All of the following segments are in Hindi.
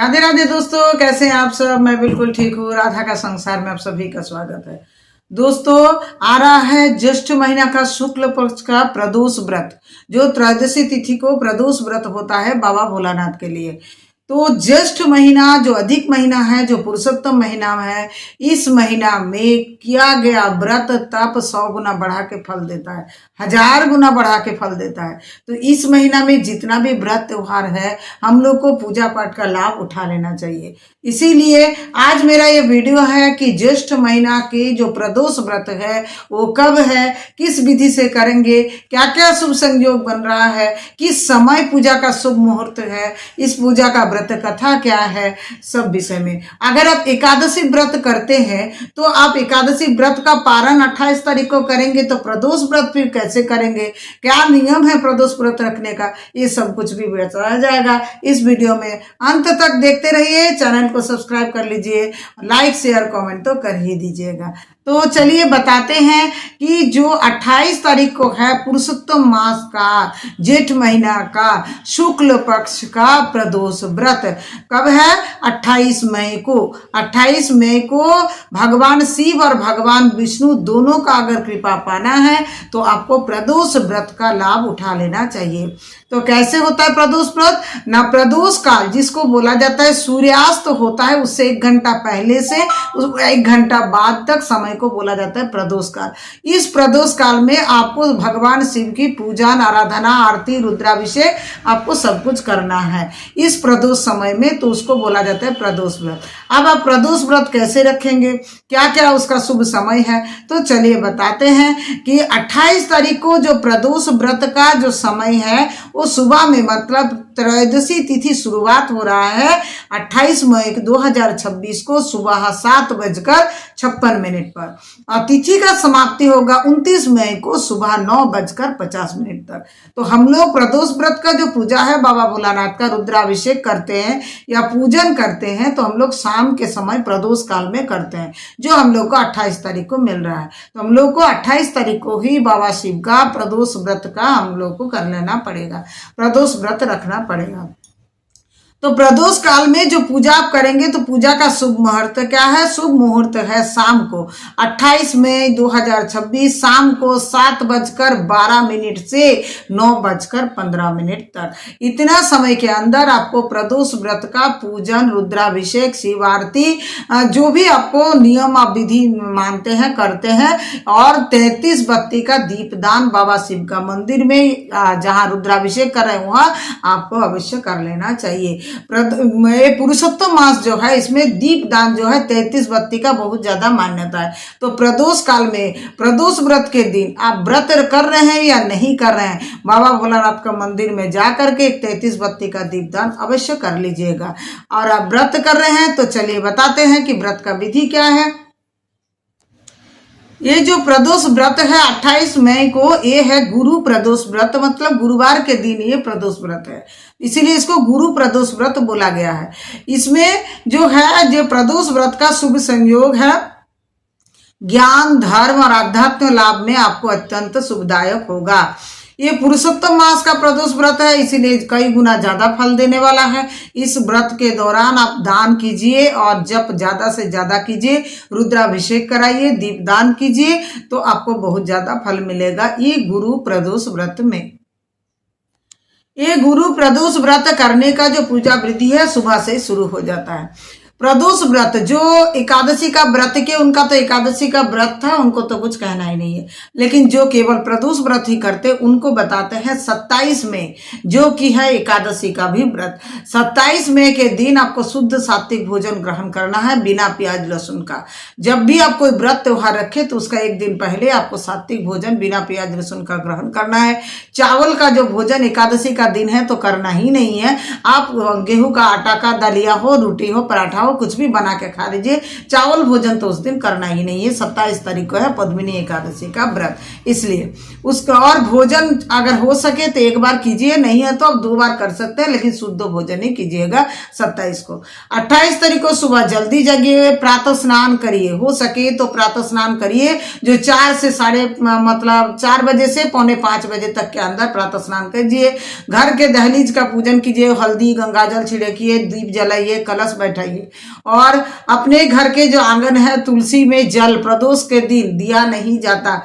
राधे राधे दोस्तों, कैसे हैं आप सब। मैं बिल्कुल ठीक हूँ। राधा का संसार में आप सभी का स्वागत है। दोस्तों, आ रहा है ज्येष्ठ महीना का शुक्ल पक्ष का प्रदोष व्रत, जो त्रयोदशी तिथि को प्रदोष व्रत होता है बाबा भोलानाथ के लिए। तो ज्येष्ठ महीना जो अधिक महीना है, जो पुरुषोत्तम महीना है, इस महीना में किया गया व्रत तप 100 गुना बढ़ा के फल देता है, 1000 गुना बढ़ा के फल देता है। तो इस महीना में जितना भी व्रत त्योहार है, हम लोग को पूजा पाठ का लाभ उठा लेना चाहिए। इसीलिए आज मेरा ये वीडियो है कि ज्येष्ठ महीना की जो प्रदोष व्रत है वो कब है, किस विधि से करेंगे, क्या क्या शुभ संयोग बन रहा है, किस समय पूजा का शुभ मुहूर्त है, इस पूजा का व्रत कथा क्या है, सब विषय में। अगर आप एकादशी व्रत करते हैं तो आप एकादशी व्रत का पारण 28 तारीख को करेंगे, तो प्रदोष व्रत फिर कैसे करेंगे, क्या नियम है प्रदोष व्रत रखने का, ये सब कुछ भी बताया जाएगा इस वीडियो में। अंत तक देखते रहिए। चैनल को सब्सक्राइब कर लीजिए, लाइक शेयर कमेंट तो कर ही दीजिएगा। तो चलिए बताते हैं कि जो 28 तारीख को है पुरुषोत्तम मास का जेठ महीना का शुक्ल पक्ष का प्रदोष व्रत कब है। 28 मई को। 28 मई को भगवान शिव और भगवान विष्णु दोनों का अगर कृपा पाना है तो आपको प्रदोष व्रत का लाभ उठा लेना चाहिए। तो कैसे होता है प्रदोष व्रत ना। प्रदोष काल जिसको बोला जाता है, सूर्यास्त होता है उससे 1 घंटा पहले से 1 घंटा बाद तक समय को बोला जाता है प्रदोष काल। इस प्रदोष काल में आपको भगवान शिव की पूजा, आराधना, आरती, रुद्राभिषेक आपको सब कुछ करना है इस प्रदोष समय में, तो उसको बोला जाता है प्रदोष व्रत। अब आप प्रदोष व्रत कैसे रखेंगे, क्या क्या उसका शुभ समय है, तो चलिए बताते हैं कि 28 तारीख को जो प्रदोष व्रत का जो समय है वो सुबह में, मतलब त्रयोदशी तिथि शुरुआत हो रहा है 28 मई 2026 को सुबह 7:56 पर, और तिथि का समाप्ति होगा 29 मई को सुबह 9:50 तक। तो हम लोग प्रदोष व्रत का जो पूजा है बाबा भोलानाथ का, रुद्राभिषेक करते हैं या पूजन करते हैं, तो हम लोग शाम के समय प्रदोष काल में करते हैं, जो हम लोग को 28 तारीख को मिल रहा है। तो हम लोग को 28 तारीख को ही बाबा शिव का प्रदोष व्रत का हम लोग को कर लेना पड़ेगा, प्रदोष व्रत रखना पड़ेगा। तो प्रदोष काल में जो पूजा आप करेंगे, तो पूजा का शुभ मुहूर्त क्या है। शुभ मुहूर्त है शाम को 28 मई 2026 शाम को 7:12 से 9:15 तक, इतना समय के अंदर आपको प्रदोष व्रत का पूजन, रुद्राभिषेक, शिव आरती, जो भी आपको नियम आप विधि मानते हैं करते हैं, और 33 बत्ती का दीपदान बाबा शिव का मंदिर में जहाँ रुद्राभिषेक कर रहे हैं वहाँ आपको अवश्य कर लेना चाहिए। पुरुषोत्तम मास जो है इसमें दीप दान जो है 33 बत्ती का बहुत ज्यादा मान्यता है। तो प्रदोष काल में प्रदोष व्रत के दिन आप व्रत कर रहे हैं या नहीं कर रहे हैं, बाबा भोलानाथ का मंदिर में जा करके 33 बत्ती का दीपदान अवश्य कर लीजिएगा। और आप व्रत कर रहे हैं तो चलिए बताते हैं कि व्रत का विधि क्या है। ये जो प्रदोष व्रत है 28 मई को, ये है गुरु प्रदोष व्रत, मतलब गुरुवार के दिन ये प्रदोष व्रत है, इसीलिए इसको गुरु प्रदोष व्रत बोला गया है। इसमें जो है जो प्रदोष व्रत का शुभ संयोग है, ज्ञान, धर्म और आध्यात्म लाभ में आपको अत्यंत शुभदायक होगा। ये पुरुषोत्तम मास का प्रदोष व्रत है, इसीलिए कई गुना ज्यादा फल देने वाला है। इस व्रत के दौरान आप दान कीजिए और जप ज्यादा से ज्यादा कीजिए, रुद्राभिषेक कराइए, दीपदान कीजिए, तो आपको बहुत ज्यादा फल मिलेगा ये गुरु प्रदोष व्रत में। ये गुरु प्रदोष व्रत करने का जो पूजा विधि है सुबह से शुरू हो जाता है। प्रदोष व्रत जो एकादशी का व्रत के, उनका तो एकादशी का व्रत था, उनको तो कुछ कहना ही नहीं है, लेकिन जो केवल प्रदोष व्रत ही करते उनको बताते हैं 27 मई, जो कि है एकादशी का भी व्रत। 27 मई के दिन आपको शुद्ध सात्विक भोजन ग्रहण करना है बिना प्याज लहसुन का। जब भी आप कोई व्रत त्योहार रखे तो उसका 1 दिन पहले आपको सात्विक भोजन बिना प्याज लहसुन का ग्रहण करना है। चावल का जो भोजन एकादशी का दिन है तो करना ही नहीं है। आप गेहूं का आटा का दलिया हो, रोटी हो, पराठा हो, हो, कुछ भी बना के खा लीजिए, चावल भोजन तो उस दिन करना ही नहीं है। 27 तारीख को है पद्मिनी एकादशी का व्रत, इसलिए उसका और भोजन अगर हो सके तो एक बार कीजिए, नहीं है तो आप 2 बार कर सकते हैं, लेकिन शुद्ध भोजन ही कीजिएगा 27 को। 28 तारीख को सुबह जल्दी जगिए, प्रातः स्नान करिए, हो सके तो प्रातः स्नान करिए, जो 4 से 4 बजे से पौने 5 बजे तक के अंदर प्रातः स्नान कीजिए। घर के दहलीज का पूजन कीजिए, हल्दी गंगाजल छिड़किए, दीप जलाइए, कलश बैठाइए, और अपने घर के जो आंगन है तुलसी में जल, प्रदोष के दिन दिया नहीं जाता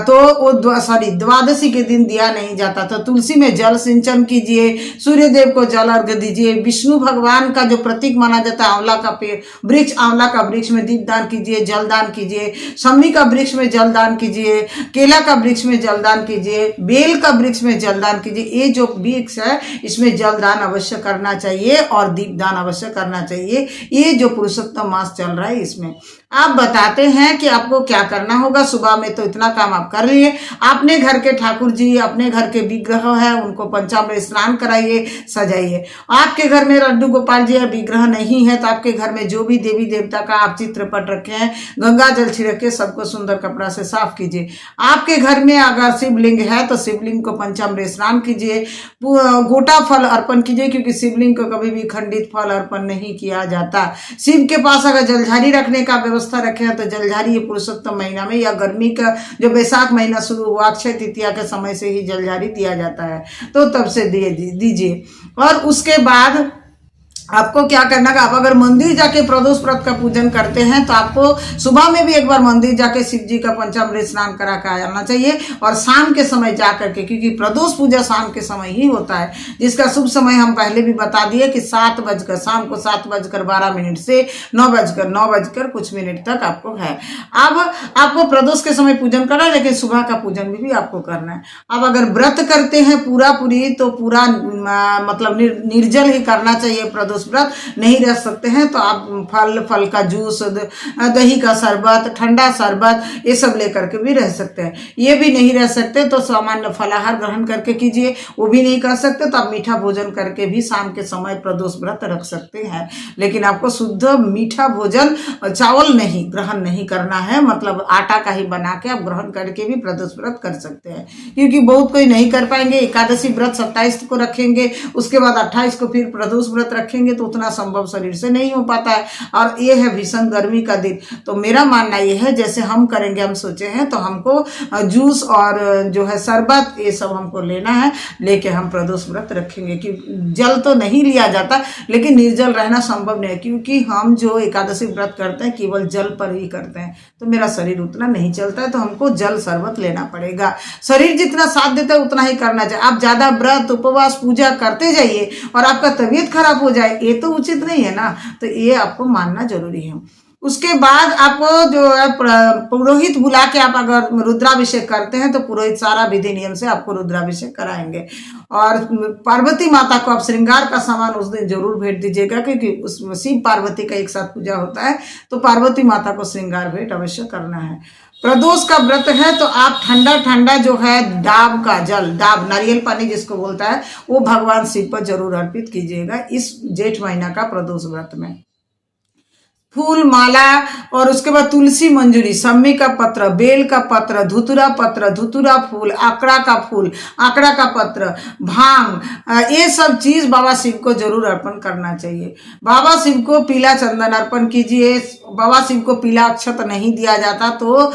तो वो द्वादशी के दिन दिया नहीं जाता तो तुलसी में जल सिंचन कीजिए, सूर्य देव को जल अर्घ दीजिए, विष्णु भगवान का जो प्रतीक माना जाता है आंवला का पेड़ वृक्ष, आंवला का वृक्ष में दीप दान कीजिए, जल दान कीजिए, शमी का वृक्ष में जल दान कीजिए, केला का वृक्ष में जल दान कीजिए, बेल का वृक्ष में जल दान कीजिए। ये जो वृक्ष है इसमें जल दान अवश्य करना चाहिए और दीप दान अवश्य करना चाहिए। ये जो पुरुषोत्तम मास चल रहा है इसमें आप बताते हैं कि आपको क्या करना होगा। सुबह में तो इतना काम आप कर लिए, अपने घर के ठाकुर जी, अपने घर के विग्रह है उनको पंचामृत स्नान कराइए, सजाइए। आपके घर में लड्डू गोपाल जी विग्रह नहीं है तो आपके घर में जो भी देवी देवता का आप चित्रपट रखे हैं, गंगा जल छिड़क के सबको सुंदर कपड़ा से साफ कीजिए। आपके घर में अगर शिवलिंग है तो शिवलिंग को पंचामृत स्नान कीजिए, गोटा फल अर्पण कीजिए, क्योंकि शिवलिंग को कभी भी खंडित फल अर्पण नहीं किया जाता। शिव के पास अगर जलझारी रखने का व्यवस्था रखे हैं तो जलझारी ये पुरुषोत्तम महीना में या गर्मी का जो बैसाख महीना शुरू हुआ अक्षय तृतीया के समय से ही जलझारी दिया जाता है, तो तब से दीजिए। और उसके बाद आपको क्या करना है, आप अगर मंदिर जाके प्रदोष व्रत का पूजन करते हैं तो आपको सुबह में भी एक बार मंदिर जाके शिव जी का पंचामृत स्नान करा के आना चाहिए, और शाम के समय जा करके, क्योंकि प्रदोष पूजा शाम के समय ही होता है, जिसका शुभ समय हम पहले भी बता दिए कि शाम को 7:12 से 9:09 कुछ मिनट तक आपको है। अब आपको प्रदोष के समय पूजन करना है, लेकिन सुबह का पूजन भी आपको करना है। अब अगर व्रत करते हैं पूरी तो पूरा मतलब निर्जल ही करना चाहिए। प्रदोष व्रत नहीं रह सकते हैं तो आप फल का जूस, दही का शरबत, ठंडा शरबत ये सब लेकर के भी रह सकते हैं। ये भी नहीं रह सकते तो सामान्य फलाहार ग्रहण करके कीजिए, वो भी नहीं कर सकते तो आप मीठा भोजन करके भी शाम के समय प्रदोष व्रत रख सकते हैं। लेकिन आपको शुद्ध मीठा भोजन, चावल नहीं ग्रहण नहीं करना है, मतलब आटा का ही बना के आप ग्रहण करके भी प्रदोष व्रत कर सकते हैं। क्योंकि बहुत कोई नहीं कर पाएंगे, एकादशी व्रत 27 को रखेंगे, उसके बाद 28 को फिर प्रदोष व्रत रखेंगे, तो उतना संभव शरीर से नहीं हो पाता है, और ये है भीषण गर्मी का दिन। तो मेरा मानना ये है जैसे हम करेंगे, हम सोचे हैं तो हमको जूस और जो है शरबत ये सब हमको लेना है, लेके हम प्रदोष व्रत रखेंगे। कि जल तो नहीं लिया जाता लेकिन निर्जल रहना संभव नहीं है, क्योंकि हम जो एकादशी व्रत करते हैं केवल जल पर ही करते हैं, तो मेरा शरीर उतना नहीं चलता है, तो हमको जल शरबत लेना पड़ेगा। शरीर जितना साथ देता है उतना ही करना चाहिए। आप ज्यादा व्रत उपवास पूजा करते जाइए और आपका तबीयत खराब हो जाए, ये तो उचित नहीं है ना, तो ये आपको मानना जरूरी है। उसके बाद आपको जो है पुरोहित बुला के आप अगर रुद्राभिषेक करते हैं तो पुरोहित सारा विधि नियम से आपको रुद्राभिषेक कराएंगे। और पार्वती माता को आप श्रृंगार का सामान उस दिन जरूर भेंट दीजिएगा, क्योंकि उसमें शिव पार्वती का एक साथ पूजा होता है, तो पार्वती माता को श्रृंगार भेंट अवश्य करना है। प्रदोष का व्रत है तो आप ठंडा जो है डाब का जल, डाब नारियल पानी जिसको बोलता है, वो भगवान शिव पर जरूर अर्पित कीजिएगा इस जेठ महीना का प्रदोष व्रत में। फूल माला और उसके बाद तुलसी मंजूरी, सम्मी का पत्र, बेल का पत्र, धुतुरा फूल, आकड़ा का फूल, आकड़ा का पत्र, भांग, ये सब चीज बाबा शिव को जरूर अर्पण करना चाहिए। बाबा शिव को पीला चंदन अर्पण कीजिए। बाबा शिव को पीला अक्षत नहीं दिया जाता तो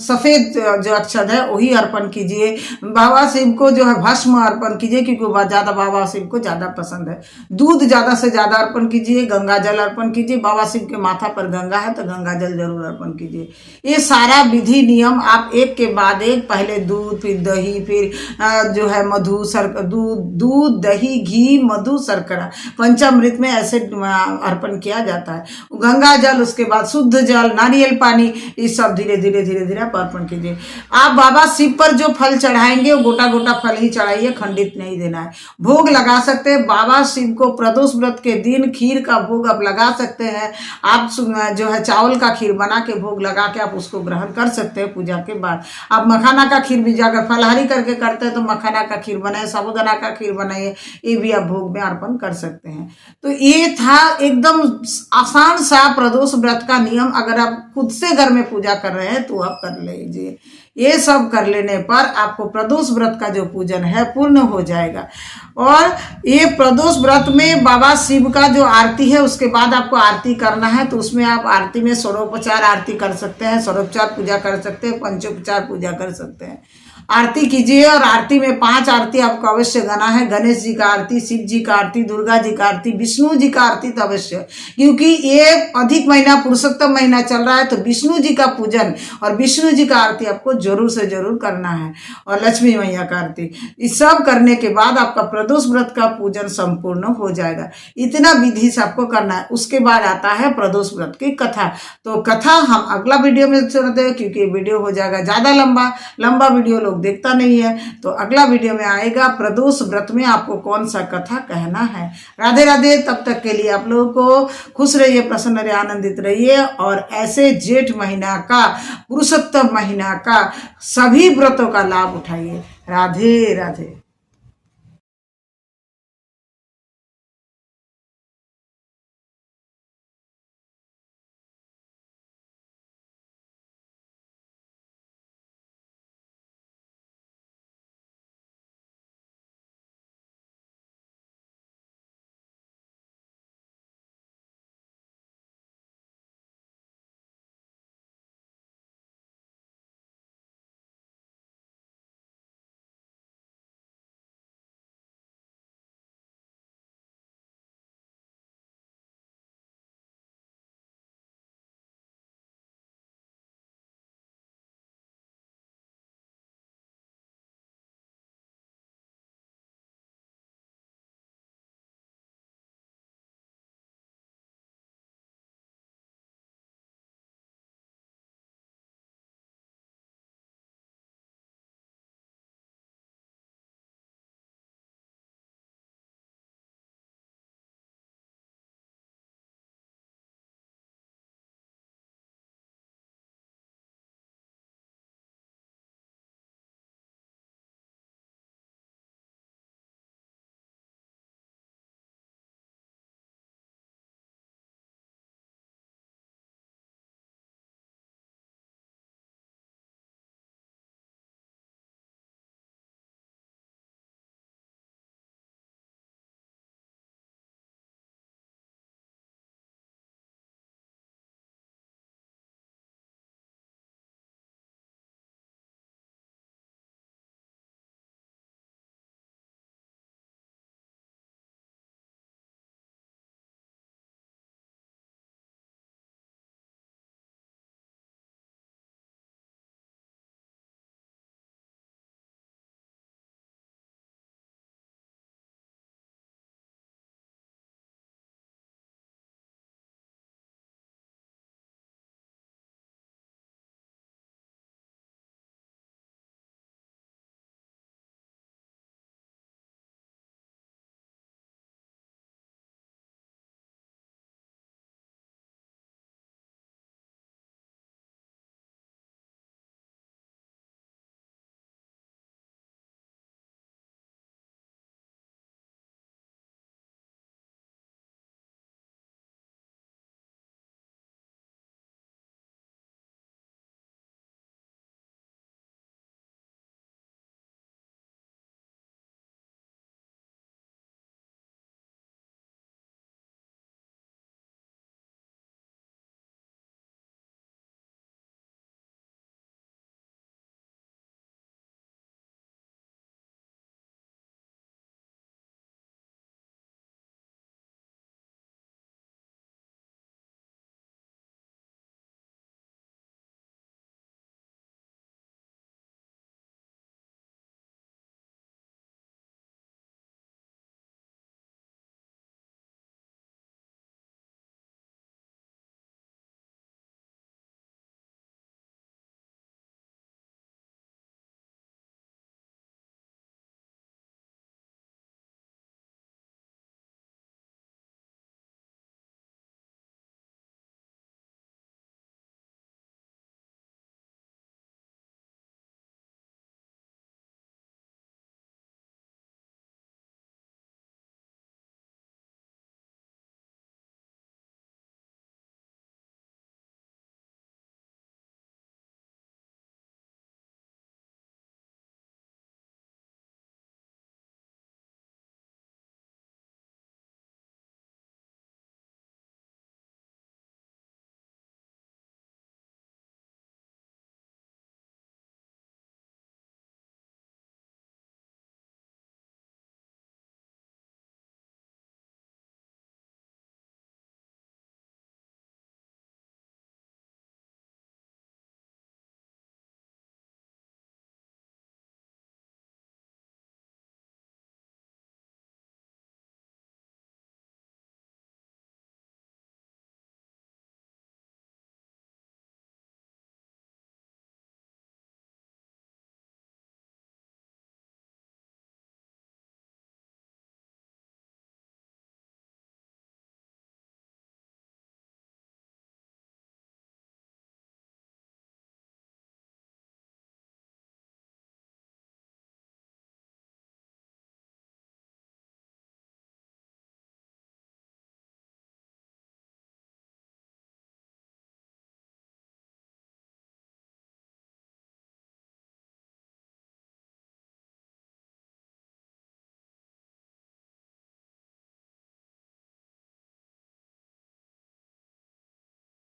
सफेद जो अक्षत है वही अर्पण कीजिए। बाबा शिव को जो है भस्म अर्पण कीजिए, क्योंकि ज्यादा बाबा शिव को ज्यादा पसंद है। दूध ज्यादा से ज्यादा अर्पण कीजिए, गंगा जल अर्पण कीजिए। बाबा शिव माथा पर गंगा है तो गंगा जल जरूर अर्पण कीजिए। ये सारा विधि नियम आप एक के बाद एक, पहले दूध, फिर दही, फिर जो है मधु, दूध, दही, घी, मधु, शर्करा, पंचामृत में ऐसे अर्पण किया जाता है। गंगा जल, उसके बाद शुद्ध जल, नारियल पानी, ये सब धीरे धीरे आप अर्पण कीजिए। आप बाबा शिव पर जो फल चढ़ाएंगे वो गोटा फल ही चढ़ाइए, खंडित नहीं देना है। भोग लगा सकते हैं बाबा शिव को प्रदोष व्रत के दिन, खीर का भोग आप लगा सकते हैं। आप जो है चावल का खीर बना के भोग लगा के आप उसको ग्रहण कर सकते हैं पूजा के बाद। आप मखाना का खीर भी अगर फलाहारी करके करते हैं तो मखाना का खीर बनाए, साबूदाना का खीर बनाइए, ये भी आप भोग में अर्पण कर सकते हैं। तो ये था एकदम आसान सा प्रदोष व्रत का नियम। अगर आप खुद से घर में पूजा कर रहे हैं तो आप कर लीजिए। ये सब कर लेने पर आपको प्रदोष व्रत का जो पूजन है पूर्ण हो जाएगा। और ये प्रदोष व्रत में बाबा शिव का जो आरती है उसके बाद आपको आरती करना है, तो उसमें आप आरती में षोडोपचार आरती कर सकते हैं, षोडोपचार पूजा कर सकते हैं, पंचोपचार पूजा कर सकते हैं। आरती कीजिए और आरती में 5 आरती आपको अवश्य गाना है। गणेश जी का आरती, शिव जी का आरती, दुर्गा जी का आरती, विष्णु जी का आरती तो अवश्य, क्योंकि ये अधिक महीना पुरुषोत्तम महीना चल रहा है तो विष्णु जी का पूजन और विष्णु जी का आरती आपको जरूर से जरूर करना है, और लक्ष्मी मैया का आरती। इस सब करने के बाद आपका प्रदोष व्रत का पूजन संपूर्ण हो जाएगा। इतना विधि से आपको करना है। उसके बाद आता है प्रदोष व्रत की कथा। तो कथा हम अगला वीडियो में सुनते हैं, क्योंकि वीडियो हो जाएगा ज्यादा लंबा वीडियो लोग देखता नहीं है। तो अगला वीडियो में आएगा प्रदोष व्रत में आपको कौन सा कथा कहना है। राधे राधे। तब तक के लिए आप लोगों को खुश रहिए, प्रसन्न रहिए, आनंदित रहिए, और ऐसे जेठ महीना का, पुरुषोत्तम महीना का सभी व्रतों का लाभ उठाइए। राधे राधे।